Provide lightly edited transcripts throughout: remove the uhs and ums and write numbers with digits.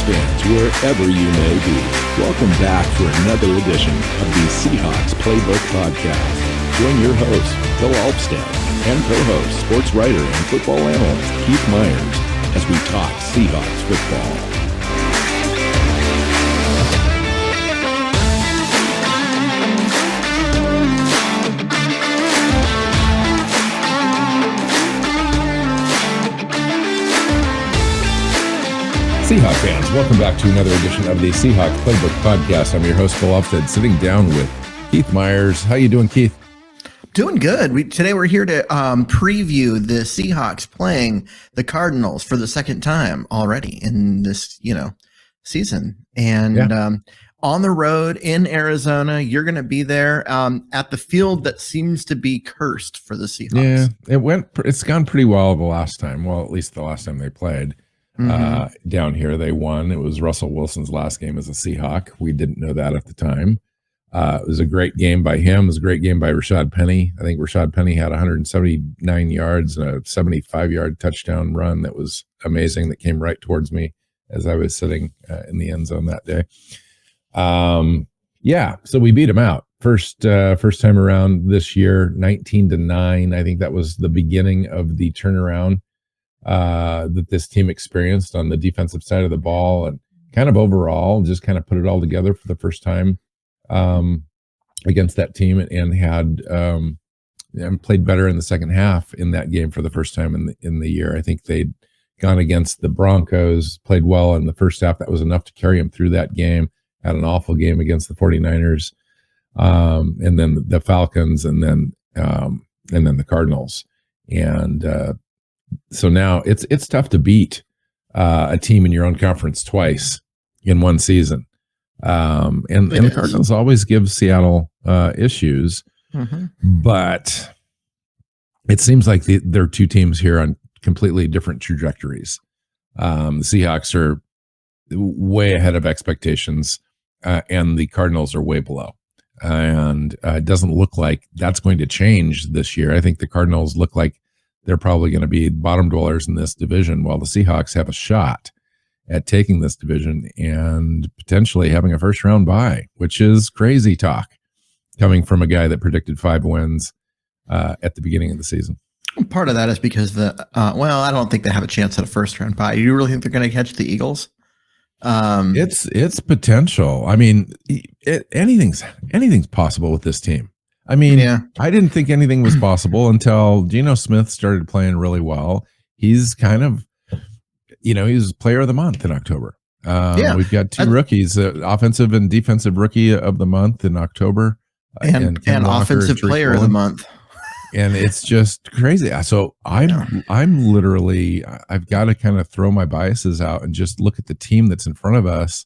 fans, wherever you may be. Welcome back for another edition of the Seahawks Playbook podcast. Join your host, Phil Alvstad, and co-host, sports writer and football analyst Keith Myers as we talk Seahawks football. Seahawks fans, welcome back to another edition of the Seahawks Playbook podcast. I'm your host, Phil Alvstad, sitting down with Keith Myers. How you doing, Keith? Doing good. Today we're here to preview the Seahawks playing the Cardinals for the second time already in this, season. And on the road in Arizona, you're going to be there at the field that seems to be cursed for the Seahawks. Yeah, it's gone pretty well the last time. Well, at least the last time they played. Down here, they won. It was Russell Wilson's last game as a Seahawk. We didn't know that at the time. It was a great game by him. It was a great game by Rashad Penny. I think Rashad Penny had 179 yards and a 75-yard touchdown run that was amazing, that came right towards me as I was sitting in the end zone that day. So we beat him out. First time around this year, 19-9. I think that was the beginning of the turnaround that this team experienced on the defensive side of the ball, and kind of overall just kind of put it all together for the first time against that team, and had and played better in the second half in that game for the first time in the year. I think they'd gone against the Broncos, played well in the first half. That was enough to carry them through that game. Had an awful game against the 49ers, and then the Falcons, and then the Cardinals. And so now it's tough to beat a team in your own conference twice in one season. And the Cardinals always give Seattle issues, but it seems like there are two teams here on completely different trajectories. The Seahawks are way ahead of expectations, and the Cardinals are way below. And it doesn't look like that's going to change this year. I think the Cardinals look like they're probably going to be bottom dwellers in this division, while the Seahawks have a shot at taking this division and potentially having a first-round bye, which is crazy talk coming from a guy that predicted 5 wins at the beginning of the season. Part of that is because I don't think they have a chance at a first-round bye. Do you really think they're going to catch the Eagles? It's potential. I mean, anything's possible with this team. I mean, I didn't think anything was possible until Geno Smith started playing really well. He's kind of, he was player of the month in October. We've got 2 rookies, offensive and defensive rookie of the month in October. And offensive player of the month. And it's just crazy. So I'm literally, I've got to kind of throw my biases out and just look at the team that's in front of us.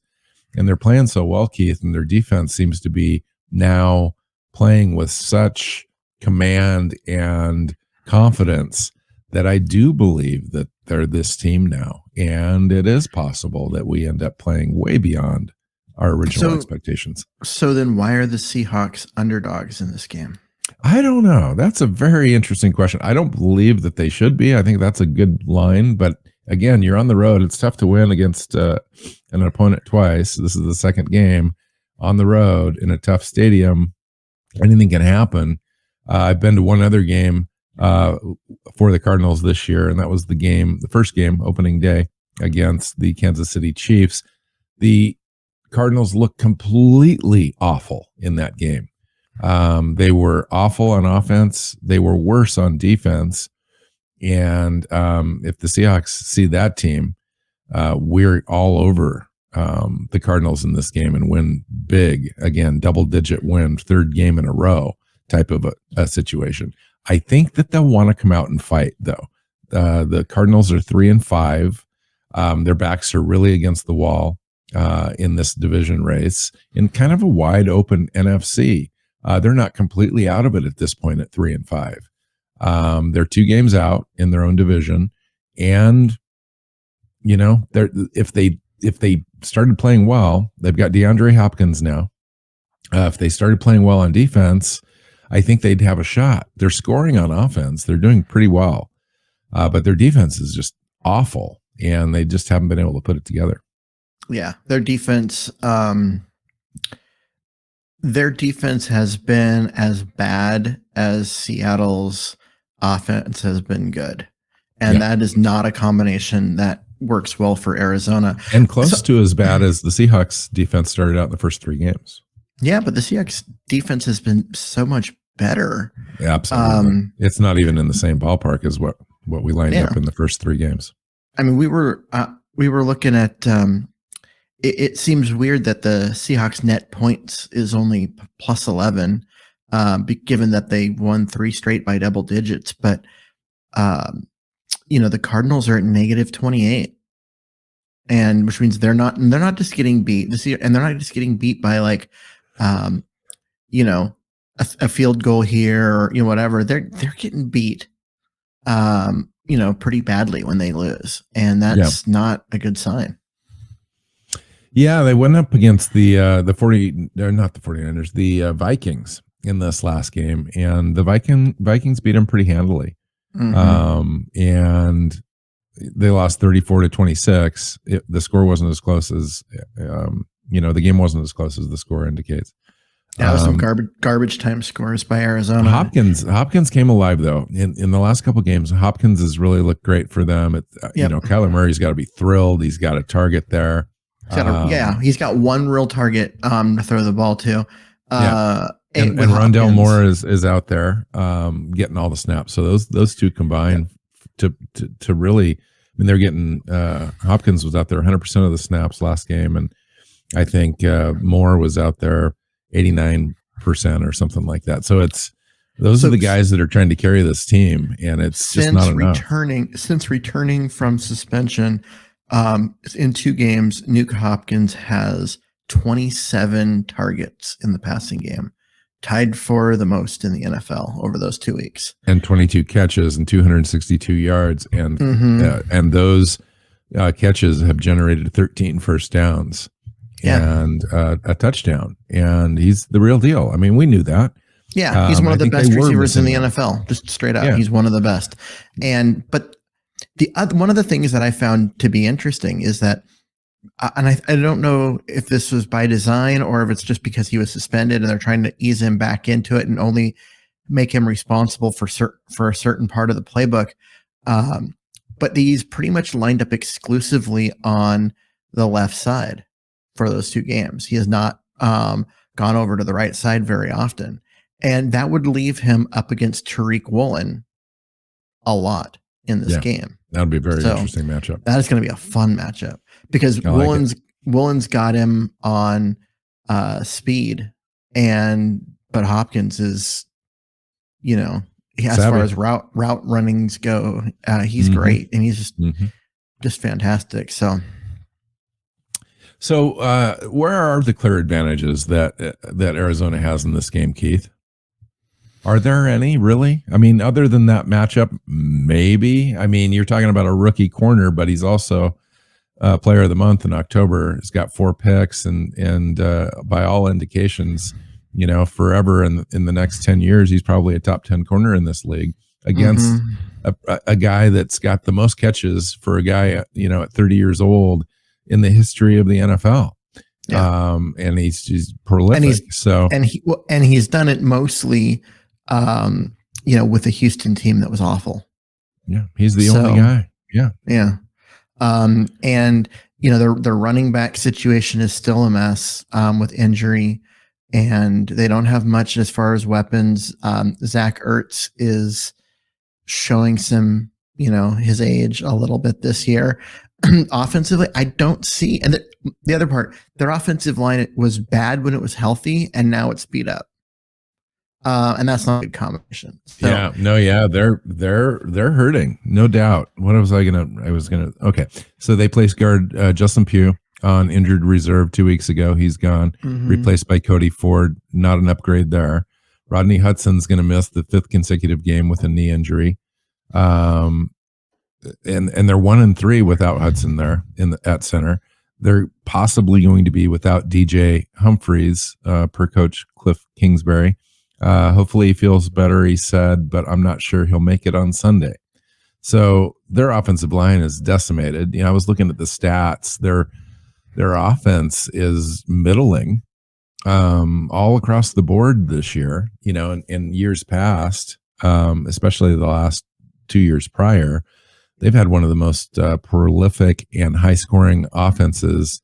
And they're playing so well, Keith, and their defense seems to be now playing with such command and confidence that I do believe that they're this team now. And it is possible that we end up playing way beyond our original expectations. So then why are the Seahawks underdogs in this game? I don't know. That's a very interesting question. I don't believe that they should be. I think that's a good line. But again, you're on the road. It's tough to win against an opponent twice. This is the second game on the road in a tough stadium. Anything can happen. I've been to one other game for the Cardinals this year, and that was the first game, opening day, against the Kansas City Chiefs. The Cardinals looked completely awful in that game. They were awful on offense. They were worse on defense. And if the Seahawks see that team, we're all over the Cardinals in this game and win big. Again, double-digit win, 3rd game in a row type of a situation. I think that they'll want to come out and fight, though. The Cardinals are 3-5. Their backs are really against the wall in this division race in kind of a wide open NFC. They're not completely out of it at this point at 3-5. They're 2 games out in their own division, and if they started playing well, they've got DeAndre Hopkins now. If they started playing well on defense, I think they'd have a shot. They're scoring on offense. They're doing pretty well, but their defense is just awful, and they just haven't been able to put it together. Yeah, their defense has been as bad as Seattle's offense has been good. And that is not a combination that works well for Arizona. And close to as bad as the Seahawks defense started out in the first 3 games. Yeah, but the Seahawks defense has been so much better. Absolutely. It's not even in the same ballpark as what we lined up in the first 3 games. I mean, we were looking at it seems weird that the Seahawks net points is only plus 11, given that they won 3 straight by double digits. But, the Cardinals are at negative 28. And which means they're not just getting beat this year, and they're not just getting beat by like, a field goal here or whatever. They're getting beat, pretty badly when they lose, and that's not a good sign. Yeah, they went up against the 49ers, the Vikings in this last game, and the Vikings beat them pretty handily. And they lost 34-26. The score wasn't as close as the game wasn't as close as the score indicates. Yeah, some garbage time scores by Arizona. Hopkins came alive though in the last couple of games. Hopkins has really looked great for them. Kyler Murray's got to be thrilled. He's got a target there. He's got one real target to throw the ball to. And Rondell Moore is out there getting all the snaps. So those two combined to really, I mean, they're getting Hopkins was out there 100% of the snaps last game, and I think Moore was out there 89% or something like that. So those are the guys that are trying to carry this team, and it's just not enough. Since returning from suspension, in 2 games, Nuke Hopkins has 27 targets in the passing game, tied for the most in the NFL over those 2 weeks, and 22 catches and 262 yards, and those catches have generated 13 first downs and a touchdown, and he's the real deal. I mean, we knew that. Yeah, he's one of the best receivers in the NFL, just straight up. He's one of the best. But one of the things that I found to be interesting is that, and I don't know if this was by design or if it's just because he was suspended and they're trying to ease him back into it and only make him responsible for a certain part of the playbook. But he's pretty much lined up exclusively on the left side for those 2 games. He has not gone over to the right side very often. And that would leave him up against Tariq Woolen a lot in this game. That would be a very interesting matchup. That is going to be a fun matchup because Woolen's got him on speed, but Hopkins is, as far as route runnings go, he's great, and he's just fantastic. So where are the clear advantages that Arizona has in this game, Keith? Are there any, really? I mean, other than that matchup, maybe. I mean, you're talking about a rookie corner, but he's also player of the month in October. He's got 4 picks, and by all indications, forever in the next 10 years, he's probably a top 10 corner in this league against a guy that's got the most catches for a guy, at 30 years old in the history of the NFL. And he's prolific. And he's done it mostly, with a Houston team that was awful. Yeah, he's the only guy. Yeah. And their running back situation is still a mess with injury, and they don't have much as far as weapons. Zach Ertz is showing some, his age a little bit this year. Offensively, I don't see, and the other part, their offensive line was bad when it was healthy, and now it's beat up. And that's not a good combination. So, they're hurting, no doubt. Okay. So they placed guard Justin Pugh on injured reserve 2 weeks ago. He's gone, replaced by Cody Ford. Not an upgrade there. Rodney Hudson's going to miss the 5th consecutive game with a knee injury. And they're 1-3 without Hudson there at center. They're possibly going to be without DJ Humphries, per Coach Cliff Kingsbury. Hopefully he feels better, he said, but I'm not sure he'll make it on Sunday. So their offensive line is decimated. I was looking at the stats. their offense is middling all across the board this year. You know, in years past, especially the last 2 years prior, they've had one of the most prolific and high scoring offenses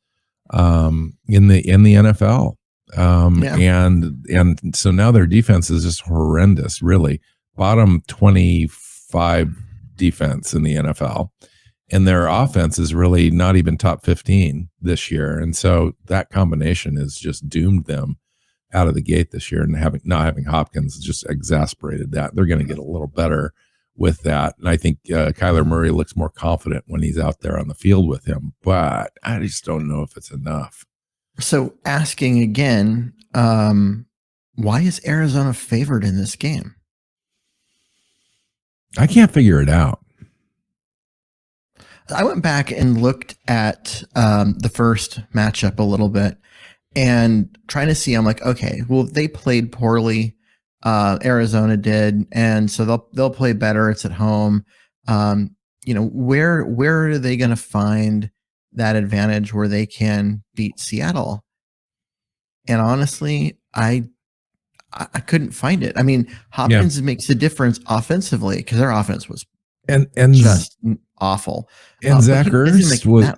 in the NFL. And so now their defense is just horrendous, really. Bottom 25 defense in the NFL. And their offense is really not even top 15 this year. And so that combination has just doomed them out of the gate this year. And not having Hopkins just exasperated that. They're going to get a little better with that. And I think Kyler Murray looks more confident when he's out there on the field with him. But I just don't know if it's enough. So asking again, why is Arizona favored in this game? I can't figure it out. I went back and looked at the first matchup a little bit and trying to see, I'm like, okay, well, they played poorly. Arizona did. And so they'll play better. It's at home. You know, where are they going to find that advantage where they can beat Seattle? And honestly, I couldn't find it. I mean, Hopkins makes a difference offensively because their offense was and just awful. And Zach Ertz was.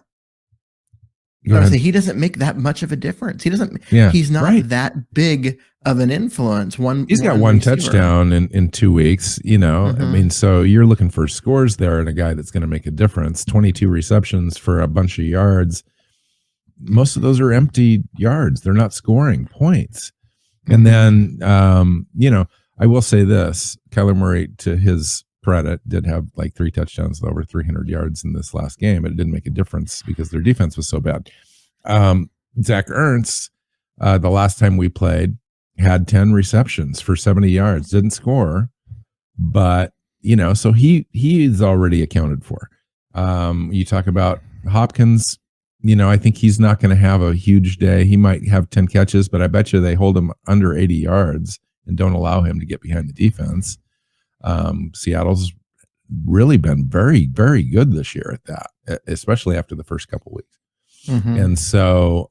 He doesn't make that much of a difference. He doesn't. Yeah, he's not that big of an influence. He's got one touchdown in 2 weeks. You know, I mean, so you're looking for scores there and a guy that's going to make a difference. 22 receptions for a bunch of yards. Most of those are empty yards. They're not scoring points. And then, you know, I will say this: Kyler Murray, to his credit, did have like 3 touchdowns, over 300 yards in this last game, but it didn't make a difference because their defense was so bad. Zach Ertz, the last time we played, had 10 receptions for 70 yards, didn't score, but you know, so he's already accounted for. You talk about Hopkins, you know, I think he's not going to have a huge day. He might have 10 catches, but I bet you they hold him under 80 yards and don't allow him to get behind the defense. Seattle's really been very, very good this year at that, especially after the first couple of weeks. And so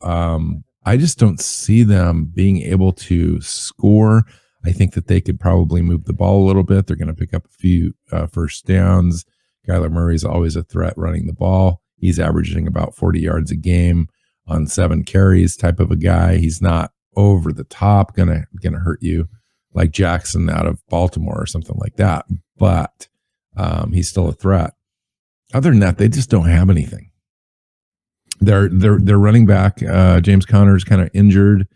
I just don't see them being able to score. I think that they could probably move the ball a little bit. They're going to pick up a few first downs. Kyler Murray's always a threat running the ball. He's averaging about 40 yards a game on 7 carries type of a guy. He's not over the top, gonna hurt you like Jackson out of Baltimore or something like that. But he's still a threat. Other than that, they just don't have anything. They're running back. James Conner's kind of injured.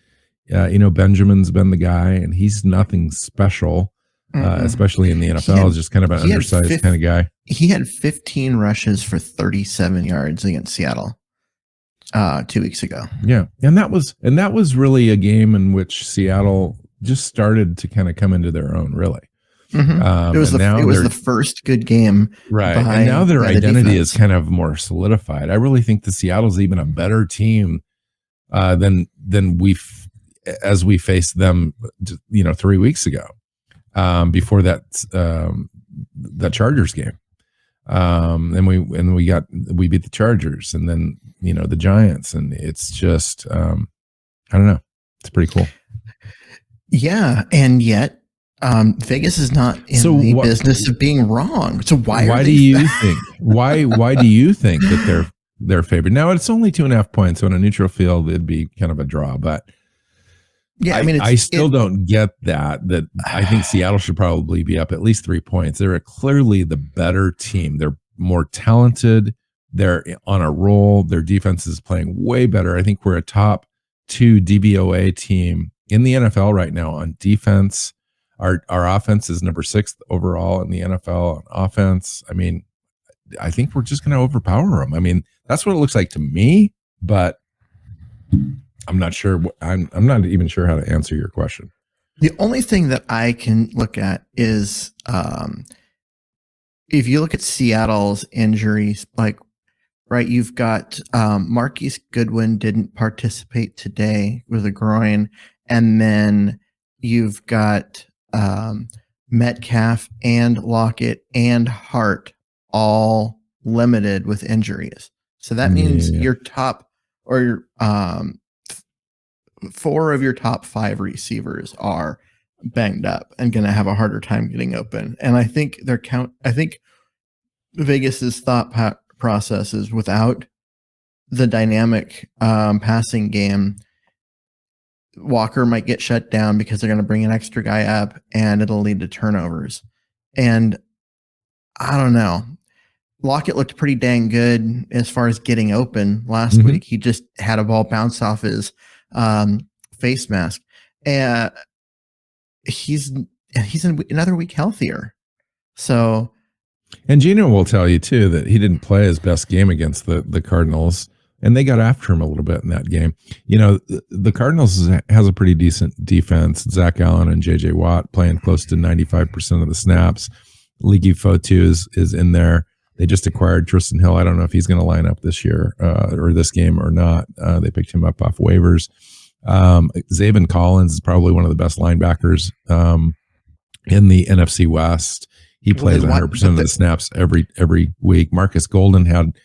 You know, Benjamin's been the guy, and he's nothing special, especially in the NFL. He's just kind of an undersized kind of guy. He had 15 rushes for 37 yards against Seattle 2 weeks ago. Yeah, and that was really a game in which Seattle just started to kind of come into their own, really. It was the first good game, right? And now their identity is kind of more solidified. I really think the Seattle's even a better team than we faced them, you know, 3 weeks ago, before that Chargers game. And we beat the Chargers, and then, you know, the Giants, and it's just I don't know, it's pretty cool. Yeah, and yet Vegas is not in the business of being wrong. So why do you think that they're favored? Now it's only 2.5 points, so on a neutral field it'd be kind of a draw, but yeah, I mean, I still don't get that I think Seattle should probably be up at least 3 points. They're clearly the better team. They're more talented. They're on a roll. Their defense is playing way better. I think we're a top 2 DVOA team in the NFL right now on defense. Our offense is number 6 overall in the NFL on offense. I mean, I think we're just going to overpower them. I mean, that's what it looks like to me, but I'm not sure. I'm not even sure how to answer your question. The only thing that I can look at is if you look at Seattle's injuries, like, right, you've got Marquise Goodwin didn't participate today with a groin, and then you've got Metcalf and Lockett and Hart all limited with injuries. So that means your top or 4 of your top 5 receivers are banged up and going to have a harder time getting open. And I think Vegas's thought process is without the dynamic passing game, Walker might get shut down because they're going to bring an extra guy up and it'll lead to turnovers. And I don't know. Lockett looked pretty dang good as far as getting open last week. He just had a ball bounce off his face mask. And he's another week healthier. So, and Gino will tell you too that he didn't play his best game against the Cardinals, and they got after him a little bit in that game. You know, the Cardinals has a pretty decent defense. Zach Allen and JJ Watt playing close to 95% of the snaps. Ligi Fotu is in there. They just acquired Tristan Hill. I don't know if he's going to line up this year or this game or not. They picked him up off waivers. Zaven Collins is probably one of the best linebackers in the NFC West. He plays 100% of the snaps every week. Marcus Golden had,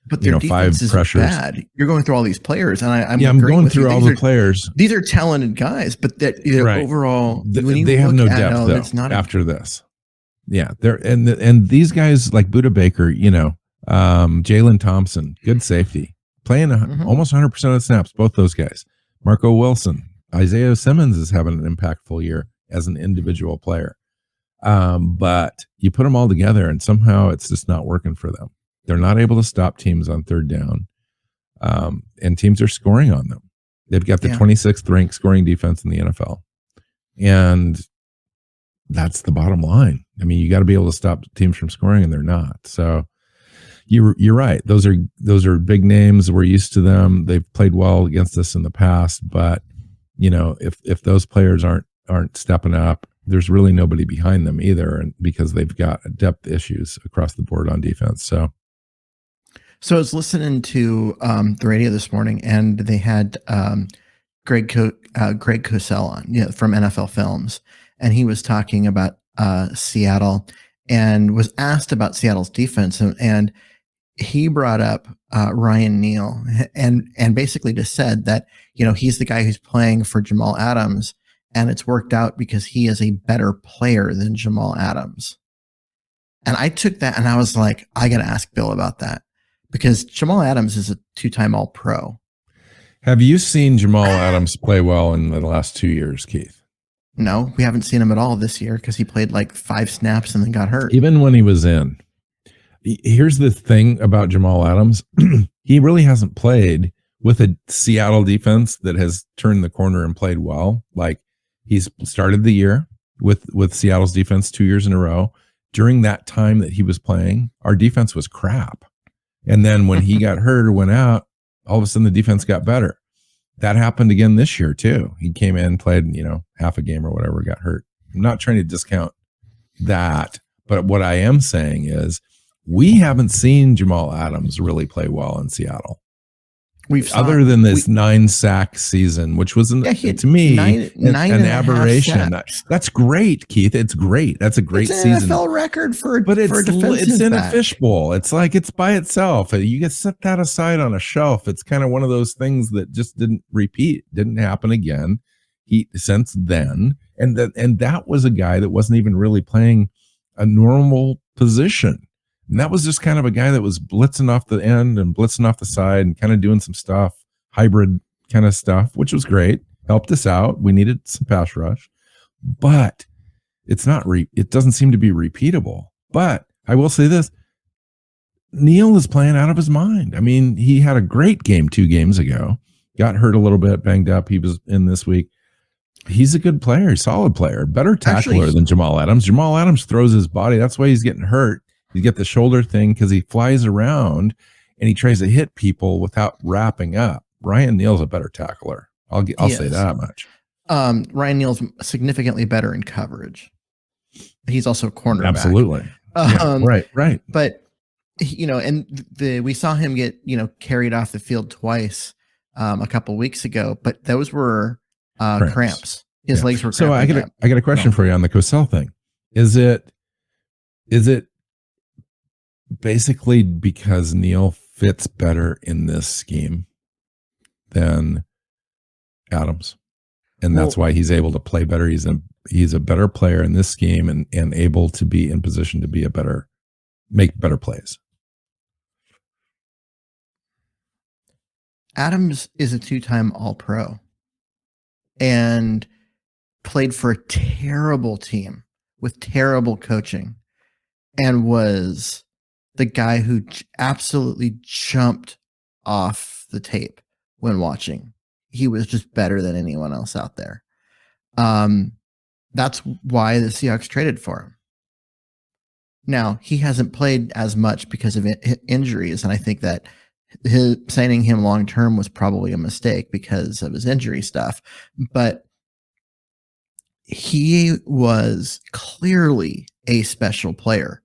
but their 5 pressures. Bad. You're going through all these players, and I'm going through all the players. These are talented guys, but that right. overall, they have no depth though. It's not after this. Yeah, they're and these guys like Budda Baker, Jalen Thompson, good safety, playing almost 100% of the snaps. Both those guys. Marco Wilson, Isaiah Simmons is having an impactful year as an individual player. But you put them all together and somehow it's just not working for them. They're not able to stop teams on third down. And teams are scoring on them. They've got the 26th ranked scoring defense in the NFL. And that's the bottom line. I mean, you got to be able to stop teams from scoring and they're not. So you're right. Those are big names. We're used to them. They've played well against us in the past, but if those players aren't stepping up, there's really nobody behind them either, and because they've got depth issues across the board on defense. So I was listening to the radio this morning, and they had Greg Cosell on, from NFL Films, and he was talking about Seattle and was asked about Seattle's defense, and he brought up Ryan Neal and basically just said that he's the guy who's playing for Jamal Adams. And it's worked out because he is a better player than Jamal Adams. And I took that and I was like, I got to ask Bill about that because Jamal Adams is a 2-time All-Pro. Have you seen Jamal Adams play well in the last 2 years, Keith? No, we haven't seen him at all this year because he played like 5 snaps and then got hurt. Even when he was in. Here's the thing about Jamal Adams. He really hasn't played with a Seattle defense that has turned the corner and played well. Like, he's started the year with Seattle's defense 2 years in a row. During that time that he was playing, our defense was crap. And then when he got hurt or went out, all of a sudden the defense got better. That happened again this year too. He came in, played, half a game or whatever, got hurt. I'm not trying to discount that, but what I am saying is we haven't seen Jamal Adams really play well in Seattle. Other than this 9-sack season, which was to me an aberration. That's great, Keith. It's great. That's a great season. It's an NFL record but it's in a fishbowl. It's like it's by itself. You get set that aside on a shelf. It's kind of one of those things that just didn't repeat, didn't happen again. Since then, and that was a guy that wasn't even really playing a normal position. And that was just kind of a guy that was blitzing off the end and blitzing off the side and kind of doing some stuff, hybrid kind of stuff, which was great. Helped us out. We needed some pass rush, but it's not, it doesn't seem to be repeatable. But I will say this, Neal is playing out of his mind. I mean, he had a great game 2 games ago, got hurt a little bit, banged up. He was in this week. He's a good player, solid player, better tackler than Jamal Adams. Jamal Adams throws his body. That's why he's getting hurt. You get the shoulder thing because he flies around and he tries to hit people without wrapping up. Ryan Neal's a better tackler. I'll say that much. Ryan Neal's significantly better in coverage. He's also a cornerback. Absolutely. Right. But we saw him get carried off the field twice a couple weeks ago, but those were cramps. His legs were. So I got a question for you on the Cosell thing. Is it basically because Neal fits better in this scheme? than Adams. And that's why he's able to play better. He's a better player in this game and able to be in position to be make better plays. Adams is a 2-time All-Pro and played for a terrible team with terrible coaching and was the guy who absolutely jumped off the tape when watching. He was just better than anyone else out there. That's why the Seahawks traded for him. Now, he hasn't played as much because of injuries, and I think that signing him long-term was probably a mistake because of his injury stuff. But he was clearly a special player.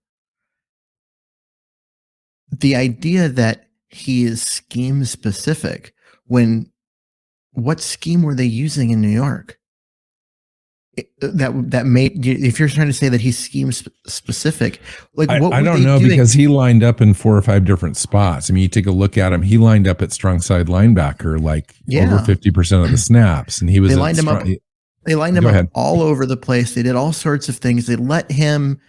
The idea that he is scheme specific, what scheme were they using in New York? That made, if you're trying to say that he's scheme specific, like what I don't know, because he lined up in 4 or 5 different spots. I mean, you take a look at him, he lined up at strong side linebacker like over 50% of the snaps, and he was they lined him up all over the place. They did all sorts of things. They let him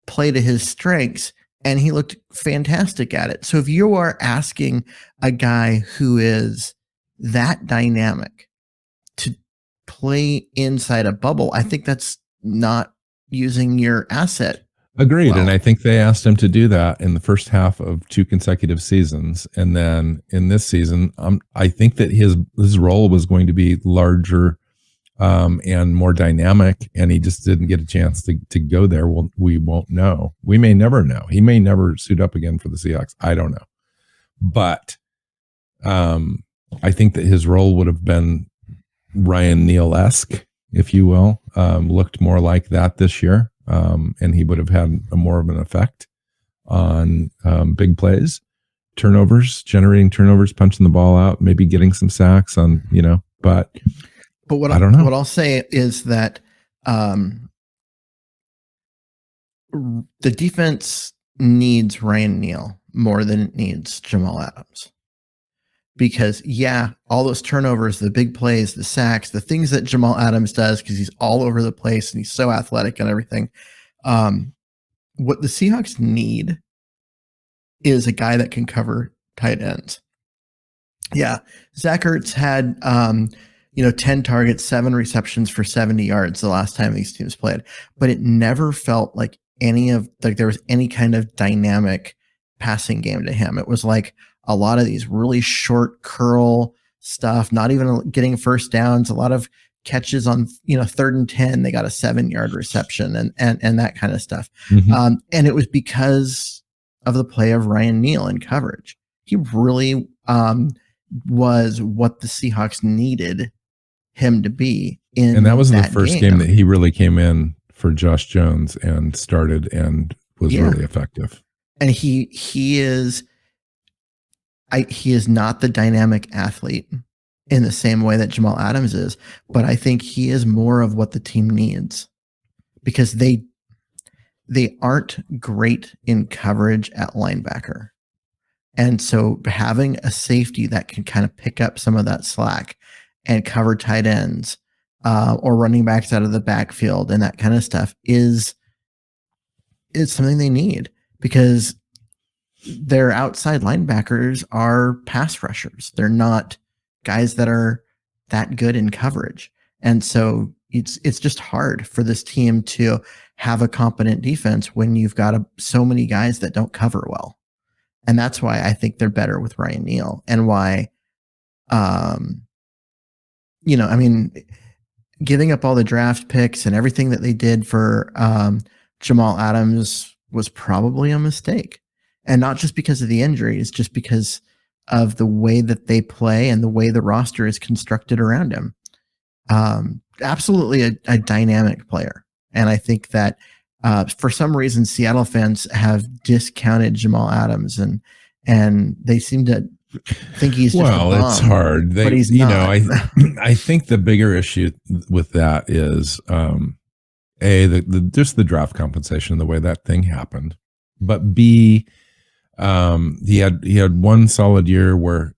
play to his strengths, and he looked fantastic at it. So if you are asking a guy who is that dynamic to play inside a bubble, I think that's not using your asset. Agreed. Well, and I think they asked him to do that in the first half of 2 consecutive seasons. And then in this season, I think that his role was going to be larger and more dynamic, and he just didn't get a chance to go there. Well, we won't know. We may never know. He may never suit up again for the Seahawks. I don't know. But I think that his role would have been Ryan Neal-esque, if you will, looked more like that this year. And he would have had more of an effect on big plays, generating turnovers, punching the ball out, maybe getting some sacks on, but what I don't know. What I'll say is that the defense needs Ryan Neal more than it needs Jamal Adams. Because, all those turnovers, the big plays, the sacks, the things that Jamal Adams does, because he's all over the place and he's so athletic and everything. What the Seahawks need is a guy that can cover tight ends. Yeah, Zach Ertz had 10 targets, 7 receptions for 70 yards the last time these teams played, but it never felt like there was any kind of dynamic passing game to him. It was like a lot of these really short curl stuff, not even getting first downs, a lot of catches on 3rd and 10, they got a 7-yard reception and that kind of stuff. Mm-hmm. And it was because of the play of Ryan Neal in coverage. He really was what the Seahawks needed him to be in. And that was the first game that he really came in for Josh Jones and started and was really effective. And he is not the dynamic athlete in the same way that Jamal Adams is, but I think he is more of what the team needs, because they aren't great in coverage at linebacker. And so having a safety that can kind of pick up some of that slack and cover tight ends or running backs out of the backfield and that kind of stuff is something they need, because their outside linebackers are pass rushers. They're not guys that are that good in coverage. And so it's just hard for this team to have a competent defense when you've got so many guys that don't cover well. And that's why I think they're better with Ryan Neal, and why, giving up all the draft picks and everything that they did for Jamal Adams was probably a mistake. And not just because of the injuries, just because of the way that they play and the way the roster is constructed around him. Absolutely a dynamic player. And I think that for some reason, Seattle fans have discounted Jamal Adams, and they seem to think he's just a bum, it's hard. But he's not. I think the bigger issue with that is just the draft compensation, the way that thing happened. But B, he had one solid year where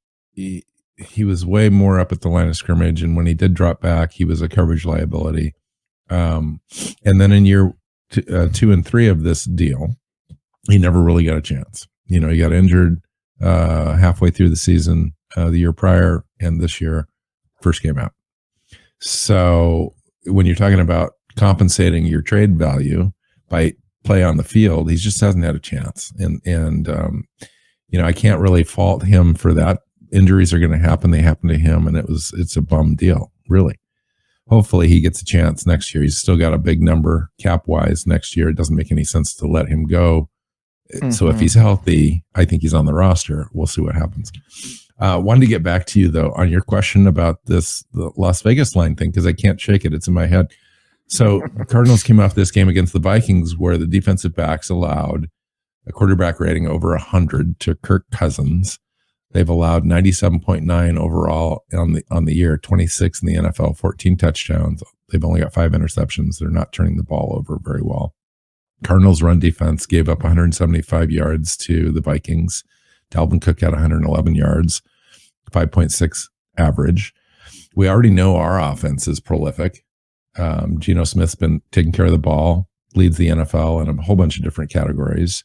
he was way more up at the line of scrimmage, and when he did drop back, he was a coverage liability. And then in year 2 and 3 of this deal, he never really got a chance. He got injured halfway through the season the year prior, and this year, first game out. So when you're talking about compensating your trade value by play on the field, he just hasn't had a chance. And I can't really fault him for that. Injuries are going to happen. They happen to him, and it's a bum deal, really. Hopefully he gets a chance next year. He's still got a big number cap wise next year. It doesn't make any sense to let him go. Mm-hmm. So if he's healthy, I think he's on the roster. We'll see what happens. Wanted to get back to you though on your question about the Las Vegas line thing, because I can't shake it. It's in my head. So Cardinals came off this game against the Vikings where the defensive backs allowed a quarterback rating over 100 to Kirk Cousins. They've allowed 97.9 overall on the year, 26 in the NFL, 14 touchdowns. They've only got 5 interceptions. They're not turning the ball over very well. Cardinals run defense gave up 175 yards to the Vikings. Dalvin Cook had 111 yards, 5.6 average. We already know our offense is prolific. Geno Smith's been taking care of the ball, leads the NFL in a whole bunch of different categories.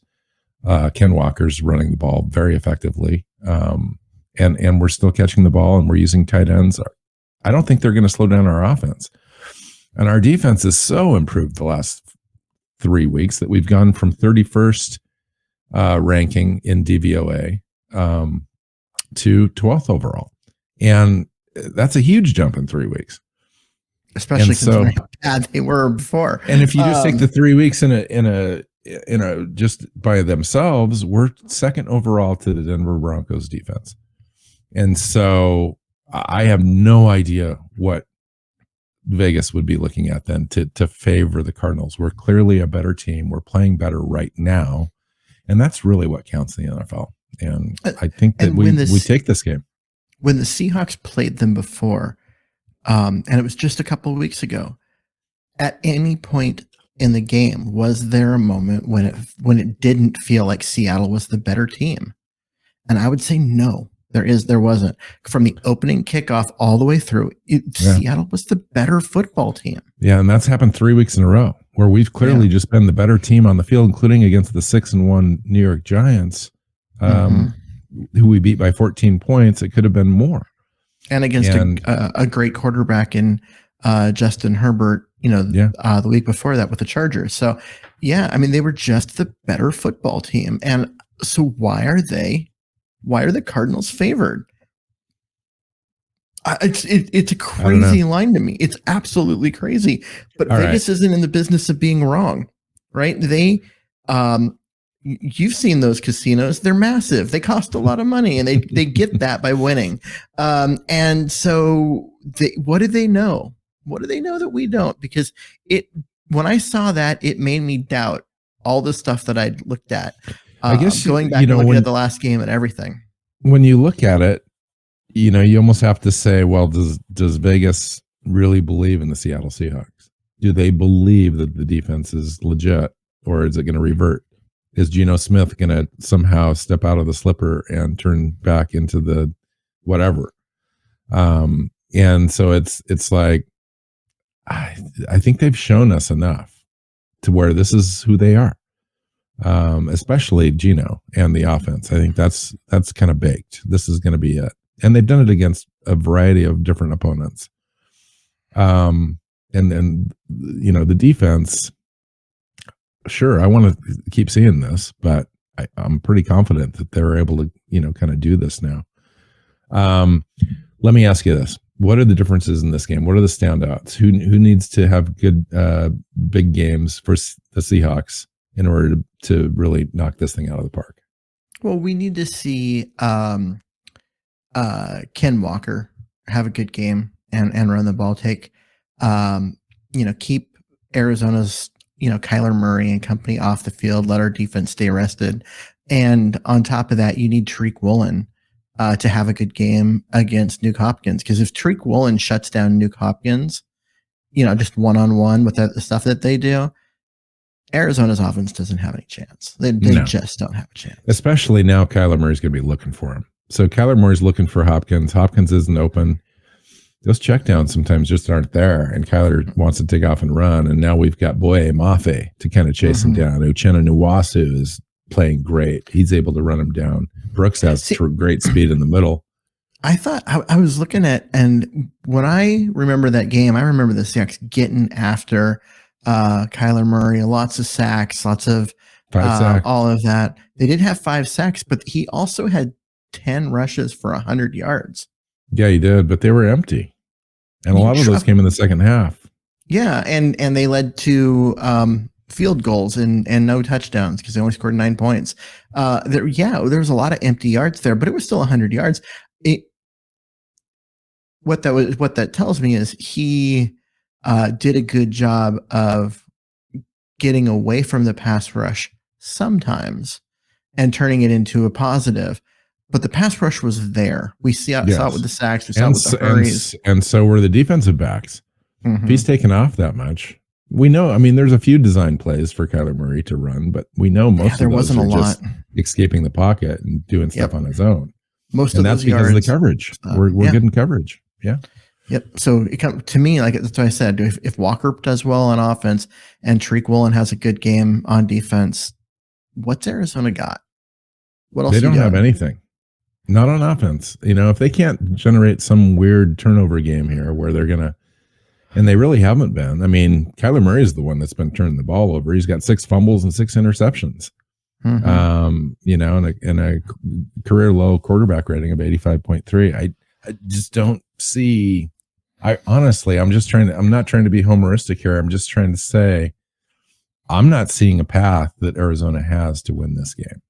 Ken Walker's running the ball very effectively. And we're still catching the ball, and we're using tight ends. I don't think they're going to slow down our offense. And our defense is so improved the last 3 weeks that we've gone from 31st ranking in DVOA to 12th overall. And that's a huge jump in 3 weeks. Especially considering how bad they were before. And if you just take the 3 weeks in a just by themselves, we're second overall to the Denver Broncos defense. And so I have no idea what Vegas would be looking at then to favor the Cardinals. We're clearly a better team. We're playing better right now. And that's really what counts in the NFL. And I think that we take this game. When the Seahawks played them before, and it was just a couple of weeks ago, at any point in the game, was there a moment when it didn't feel like Seattle was the better team? And I would say no, there wasn't. From the opening kickoff all the way through, Seattle was the better football team. Yeah, and that's happened 3 weeks in a row where we've clearly just been the better team on the field, including against the 6-1 New York Giants, who we beat by 14 points. It could have been more. And against a great quarterback in Justin Herbert, the week before that with the Chargers. So, I mean, they were just the better football team. And so why are the Cardinals favored? It's a crazy line to me. It's absolutely crazy. But Vegas isn't in the business of being wrong, right? They, you've seen those casinos. They're massive. They cost a lot of money, and they get that by winning. And so what do they know? What do they know that we don't? Because when I saw that, it made me doubt all the stuff that I'd looked at. I guess going back and looking at the last game and everything. When you look at it, you almost have to say, well, does Vegas really believe in the Seattle Seahawks? Do they believe that the defense is legit, or is it going to revert? Is Geno Smith going to somehow step out of the slipper and turn back into the whatever? And so it's like, I think they've shown us enough to where this is who they are. Especially Geno and the offense. I think that's kind of baked. This is going to be it. And they've done it against a variety of different opponents. And then, the defense, sure, I want to keep seeing this, but I'm pretty confident that they're able to, kind of do this now. Let me ask you this. What are the differences in this game? What are the standouts? Who needs to have good, big games for the Seahawks in order to really knock this thing out of the park? Well, we need to see Ken Walker have a good game and run the ball, keep Arizona's, Kyler Murray and company off the field, let our defense stay rested. And on top of that, you need Tariq Woolen to have a good game against Nuke Hopkins. Because if Tariq Woolen shuts down Nuke Hopkins, just one-on-one with the stuff that they do, Arizona's offense doesn't have any chance. They just don't have a chance. Especially now Kyler Murray's going to be looking for him. So Kyler Moore's looking for Hopkins. Hopkins isn't open. Those checkdowns sometimes just aren't there, and Kyler wants to take off and run. And now we've got Boye Mafe to kind of chase him down. Uchenna Nwasu is playing great. He's able to run him down. Brooks has great speed in the middle. I thought I was looking at, and when I remember that game, I remember the Seahawks getting after Kyler Murray, lots of sacks, lots of 5 sacks. all of that. They did have 5 sacks, but he also had 10 rushes for 100 yards. Yeah, he did, but they were empty. And a lot of those came in the second half. Yeah, and they led to field goals and no touchdowns because they only scored 9 points. There was a lot of empty yards there, but it was still 100 yards. What that tells me is he did a good job of getting away from the pass rush sometimes and turning it into a positive. But the pass rush was there. We saw it with the sacks. We saw it with the hurries. And so were the defensive backs. If he's taken off that much, we know. I mean, there's a few design plays for Kyler Murray to run, but we know most of those are just escaping the pocket and doing stuff on his own. And that's because of the coverage. We're getting coverage. Yeah. Yep. So to me, like that's what I said. If Walker does well on offense and Tariq Woolen has a good game on defense, what's Arizona got? What else? They don't have anything. Not on offense. If they can't generate some weird turnover game here where they're going to, and they really haven't been. I mean, Kyler Murray is the one that's been turning the ball over. He's got 6 fumbles and 6 interceptions. And a career low quarterback rating of 85.3. I just don't see, I'm not trying to be homeristic here. I'm just trying to say, I'm not seeing a path that Arizona has to win this game.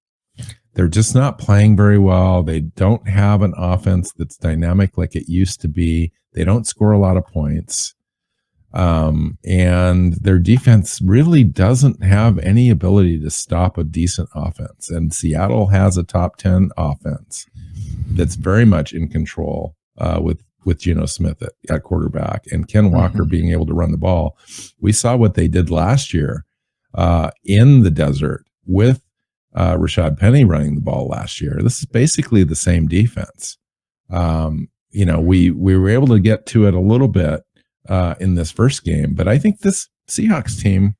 They're just not playing very well. They don't have an offense that's dynamic like it used to be. They don't score a lot of points. And their defense really doesn't have any ability to stop a decent offense. And Seattle has a top 10 offense that's very much in control with Geno Smith at quarterback and Ken Walker being able to run the ball. We saw what they did last year in the desert with Rashad Penny running the ball last year. This is basically the same defense. We were able to get to it a little bit in this first game, but I think this Seahawks team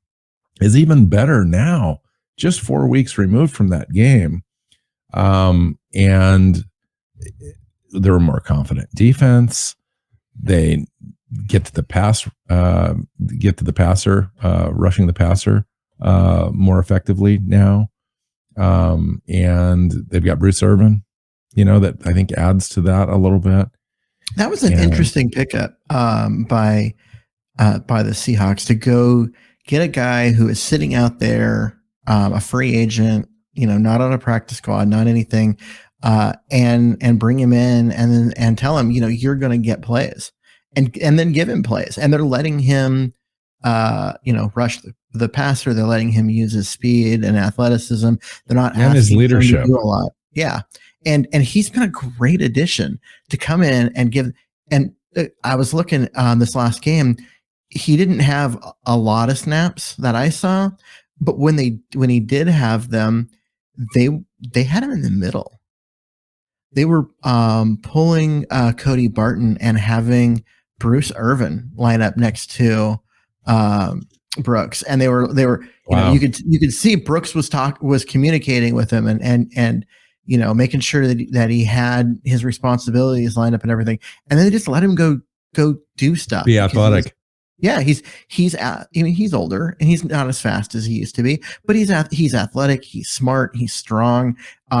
is even better now, just 4 weeks removed from that game. And they're a more confident defense. They get to the passer, rushing the passer more effectively now. And they've got Bruce Irvin, that I think adds to that a little bit. That was an interesting pickup by the Seahawks to go get a guy who is sitting out there, a free agent, not on a practice squad, not anything, and bring him in and tell him, you're going to get plays and then give him plays. And they're letting him, rush the passer. They're letting him use his speed and athleticism. They're not asking his leadership him to do a lot. Yeah. And he's been a great addition to come in and give. And I was looking on this last game. He didn't have a lot of snaps that I saw, but when he did have them, they had him in the middle. They were pulling Cody Barton and having Bruce Irvin line up next to Brooks, and they were wow. You could see Brooks was communicating with him and making sure that he had his responsibilities lined up and everything, and then they just let him go do stuff. Be athletic. He's older and he's not as fast as he used to be, but he's athletic, he's smart, he's strong.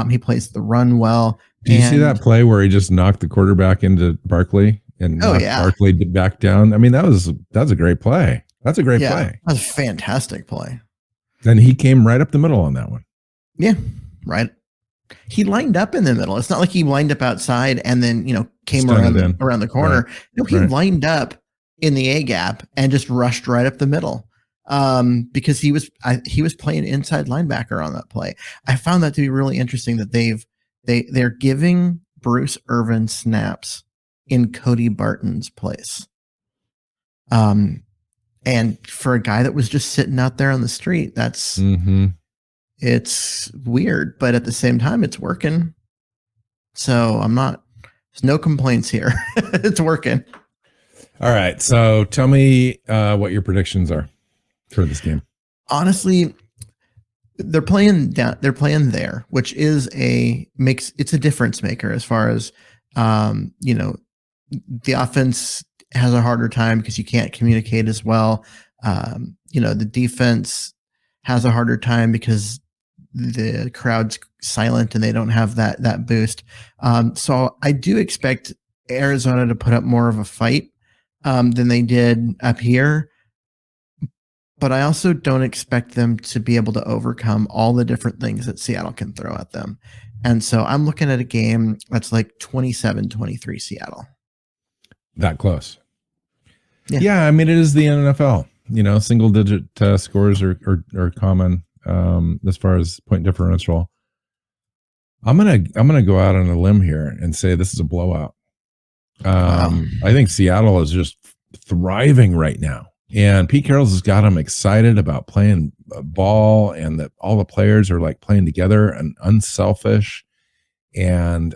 He plays the run well. Did you see that play where he just knocked the quarterback into Barkley and knocked Barkley back down? I mean, that's a great play. That's a great play. That was a fantastic play. And he came right up the middle on that one. Yeah, right. He lined up in the middle. It's not like he lined up outside and then came around the corner. Right. No, he lined up in the A gap and just rushed right up the middle because he was playing inside linebacker on that play. I found that to be really interesting that they're giving Bruce Irvin snaps in Cody Barton's place. And for a guy that was just sitting out there on the street, that's it's weird, but at the same time, it's working. So there's no complaints here. It's working. All right. So tell me what your predictions are for this game. Honestly, they're playing down. They're playing there, which is it's a difference maker as far as the offense has a harder time because you can't communicate as well. The defense has a harder time because the crowd's silent and they don't have that boost. So I do expect Arizona to put up more of a fight than they did up here. But I also don't expect them to be able to overcome all the different things that Seattle can throw at them. And so I'm looking at a game that's like 27-23 Seattle. That close. Yeah, I mean, it is the NFL. Single digit scores are common as far as point differential. I'm gonna go out on a limb here and say this is a blowout. Wow. I think Seattle is just thriving right now. And Pete Carroll's has got them excited about playing ball, and that all the players are like playing together and unselfish. And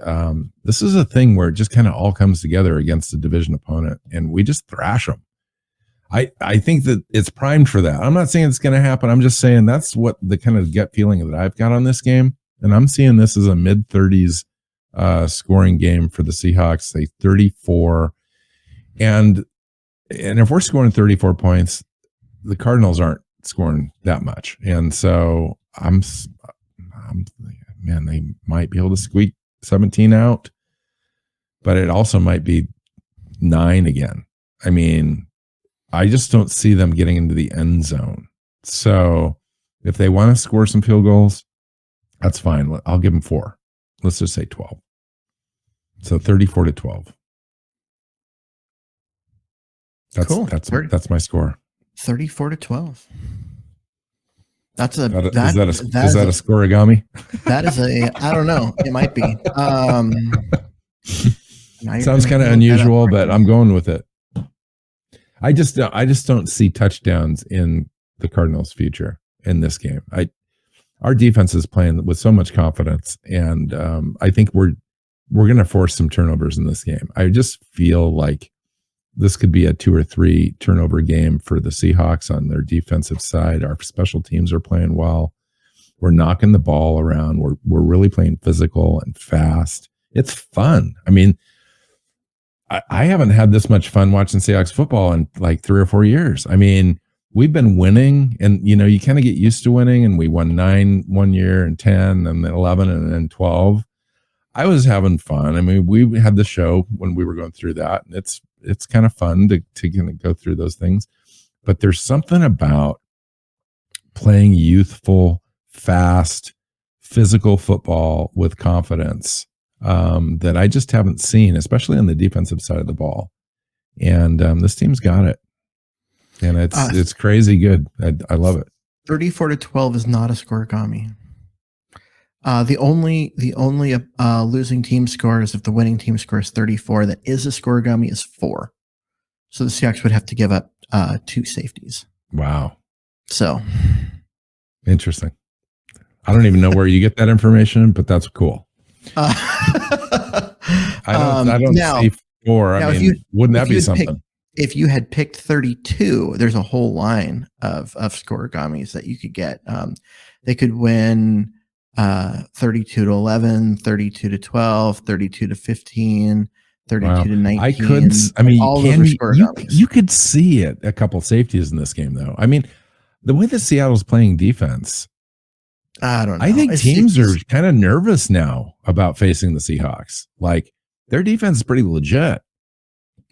this is a thing where it just kind of all comes together against a division opponent, and we just thrash them. I think that it's primed for that. I'm not saying it's going to happen. I'm just saying that's what the kind of gut feeling that I've got on this game. And I'm seeing this as a mid-30s scoring game for the Seahawks, say 34. And if we're scoring 34 points, the Cardinals aren't scoring that much. And so man, they might be able to squeak 17 out, but it also might be 9 again. I mean, I just don't see them getting into the end zone. So if they want to score some field goals, that's fine. I'll give them 4. Let's just say 12. So 34-12. That's cool. That's my score. 34-12. That's a is that a scoregami? That is I don't know. It might be. Sounds kind of unusual, but I'm going with it. I just don't see touchdowns in the Cardinals' future in this game. Our defense is playing with so much confidence, and I think we're going to force some turnovers in this game. I just feel like this could be a 2 or 3 turnover game for the Seahawks on their defensive side. Our special teams are playing well. We're knocking the ball around. We're really playing physical and fast. It's fun. I mean, I haven't had this much fun watching Seahawks football in like 3 or 4 years. I mean, we've been winning, and you kind of get used to winning, and we won 9 one year and 10 and then 11 and then 12. I was having fun. I mean, we had the show when we were going through that, and it's kind of fun to kind of go through those things. But there's something about playing youthful, fast, physical football with confidence that I just haven't seen, especially on the defensive side of the ball. And this team's got it, and it's crazy good. I love it. 34-12 is not a scoregami. The only losing team score is if the winning team scores 34. That is a scoregami is 4. So the Seahawks would have to give up 2 safeties. Wow. So interesting. I don't even know where you get that information, but that's cool. I don't see 4. I mean, wouldn't that be something? If you had picked 32, there's a whole line of scoregamis that you could get. They could win 32-11, 32-12, 32-15, 32-19. I mean, you could see it. A couple safeties in this game, though. I mean, the way that Seattle's playing defense, I don't know. I think teams are kind of nervous now about facing the Seahawks. Like, their defense is pretty legit,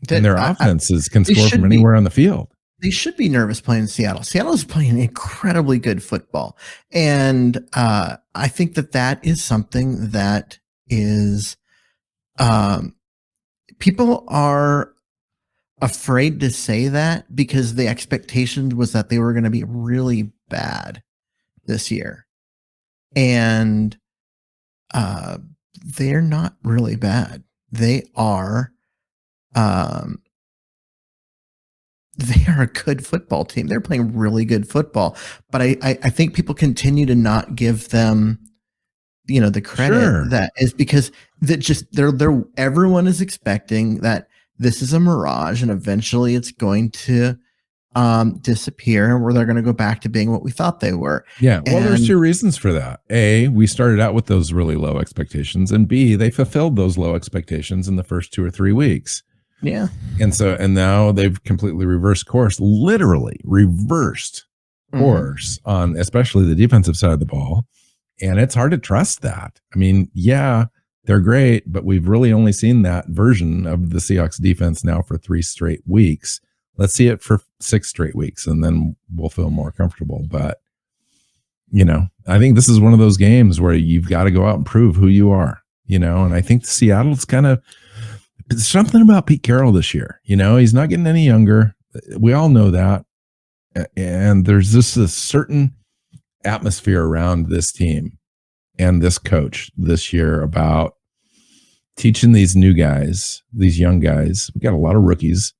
and their offenses can score from anywhere on the field. They should be nervous playing Seattle. Seattle is playing incredibly good football. And I think that is something that is people are afraid to say that because the expectation was that they were going to be really bad this year. And they're not really bad. They are a good football team. They're playing really good football, but I think people continue to not give them the credit that is because that just they're everyone is expecting that this is a mirage and eventually it's going to disappear and where they're going to go back to being what we thought they were. Yeah. Well, there's two reasons for that. A, we started out with those really low expectations, and B, they fulfilled those low expectations in the first 2 or 3 weeks. Yeah. And now they've completely reversed course, literally reversed course on especially the defensive side of the ball. And it's hard to trust that. I mean, yeah, they're great, but we've really only seen that version of the Seahawks defense now for 3 straight weeks. Let's see it for 6 straight weeks, and then we'll feel more comfortable. But, I think this is one of those games where you've got to go out and prove who you are, and I think Seattle's kind of something about Pete Carroll this year. He's not getting any younger. We all know that. And there's just a certain atmosphere around this team and this coach this year about teaching these new guys, these young guys. We got a lot of rookies.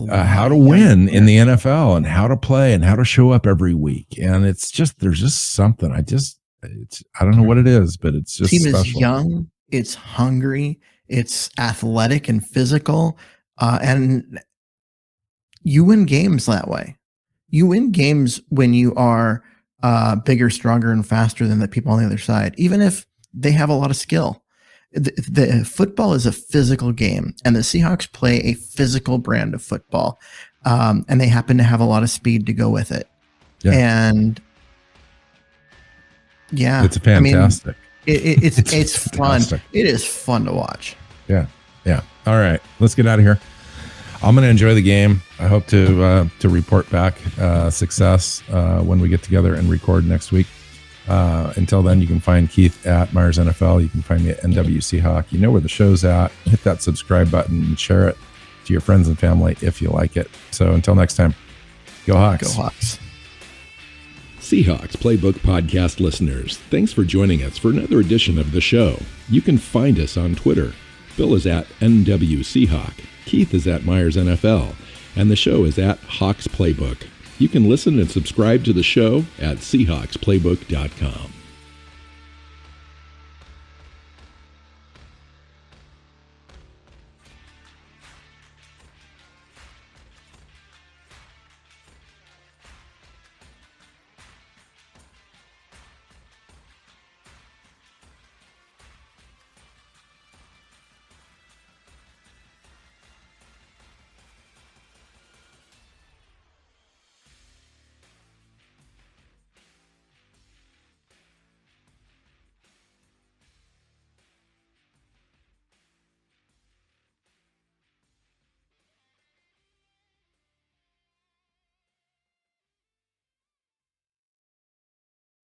How to win in the NFL and how to play and how to show up every week. And there's just something. I don't know what it is, but it's just team special. Is young. It's hungry. It's athletic and physical. And you win games that way. You win games when you are bigger, stronger, and faster than the people on the other side, even if they have a lot of skill. The football is a physical game, and the Seahawks play a physical brand of football, and they happen to have a lot of speed to go with it. Yeah. And yeah, it's fantastic. It's fun. It is fun to watch. Yeah. All right, let's get out of here. I'm going to enjoy the game. I hope to report back success when we get together and record next week. Until then, you can find Keith at Myers NFL. You can find me at NW Seahawk. You know where the show's at. Hit that subscribe button and share it to your friends and family if you like it. So until next time, go Hawks. Go Hawks. Seahawks Playbook podcast listeners, thanks for joining us for another edition of the show. You can find us on Twitter. Bill is at NW Seahawk. Keith is at Myers NFL. And the show is at Hawks Playbook. You can listen and subscribe to the show at SeahawksPlaybook.com.